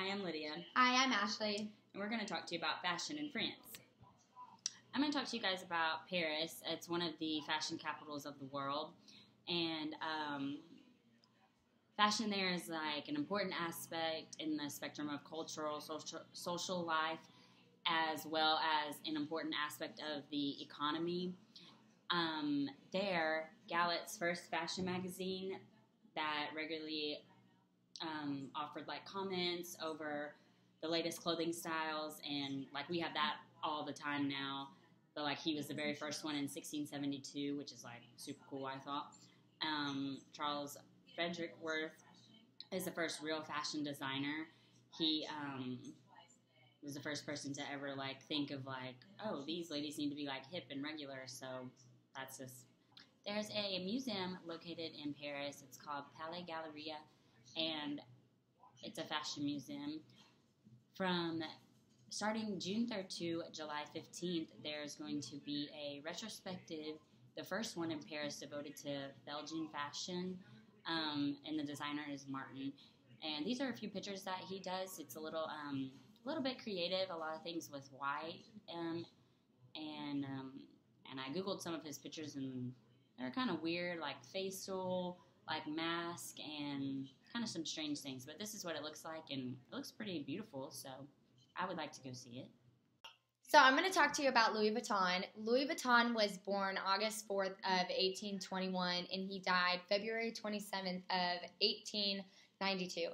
Hi, I'm Lydia. Hi, I'm Ashley. And we're going to talk to you about fashion in France. I'm going to talk to you guys about Paris. It's one of the fashion capitals of the world. And fashion there is like an important aspect in the spectrum of cultural, social life, as well as an important aspect of the economy. There, Gallet's first fashion magazine that regularly offered like comments over the latest clothing styles, and like we have that all the time now, but like he was the very first one in 1672, which is like super cool, I thought. Charles Frederick Worth is the first real fashion designer. He was the first person to ever like think of like, oh, these ladies need to be like hip and regular, so that's just. There's a museum located in Paris. It's called Palais Galleria, and it's a fashion museum. From starting June 3rd to July 15th, there's going to be a retrospective, the first one in Paris devoted to Belgian fashion, and the designer is Martin. And these are a few pictures that he does. It's a little bit creative, a lot of things with white, and I googled some of his pictures, and they're kind of weird, like facial, like mask, and kind of some strange things. But this is what it looks like, and it looks pretty beautiful, so I would like to go see it. So I'm going to talk to you about Louis Vuitton. Louis Vuitton was born August 4th of 1821, and he died February 27th of 1892.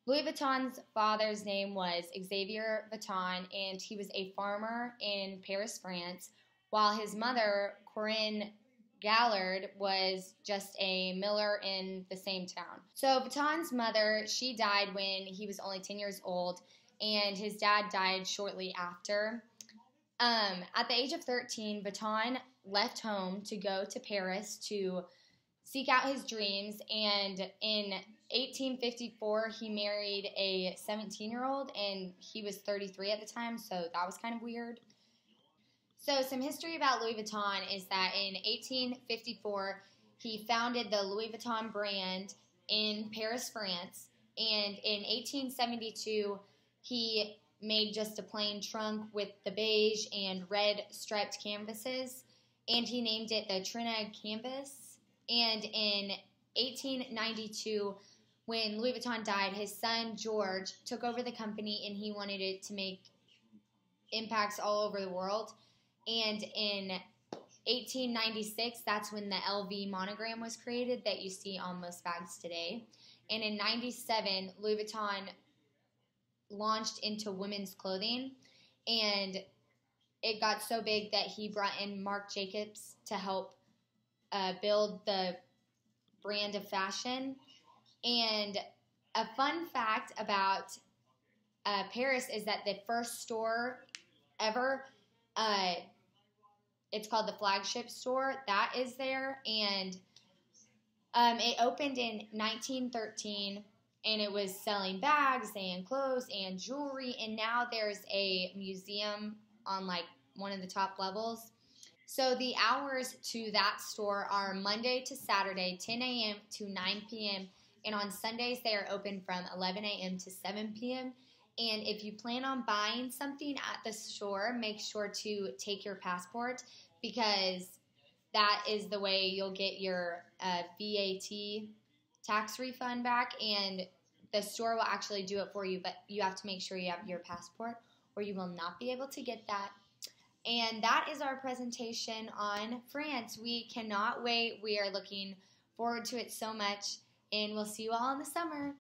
Louis Vuitton's father's name was Xavier Vuitton, and he was a farmer in Paris, France, while his mother, Corinne Gallard, was just a miller in the same town. So Vuitton's mother, she died when he was only 10 years old, and his dad died shortly after. At the age of 13, Vuitton left home to go to Paris to seek out his dreams, and in 1854, he married a 17-year-old, and he was 33 at the time, so that was kind of weird. So some history about Louis Vuitton is that in 1854, he founded the Louis Vuitton brand in Paris, France, and in 1872, he made just a plain trunk with the beige and red striped canvases, and he named it the Trinidad Canvas. And in 1892, when Louis Vuitton died, his son George took over the company, and he wanted it to make impacts all over the world. And in 1896, that's when the LV monogram was created that you see on most bags today. And in 97, Louis Vuitton launched into women's clothing, and it got so big that he brought in Marc Jacobs to help build the brand of fashion. And a fun fact about Paris is that the first store ever, it's called the Flagship Store, that is there, and it opened in 1913, and it was selling bags and clothes and jewelry, and now there's a museum on like one of the top levels. So the hours to that store are Monday to Saturday, 10 a.m. to 9 p.m., and on Sundays they are open from 11 a.m. to 7 p.m., and if you plan on buying something at the store, make sure to take your passport, because that is the way you'll get your VAT tax refund back, and the store will actually do it for you, but you have to make sure you have your passport or you will not be able to get that. And that is our presentation on France. We cannot wait. We are looking forward to it so much, and we'll see you all in the summer.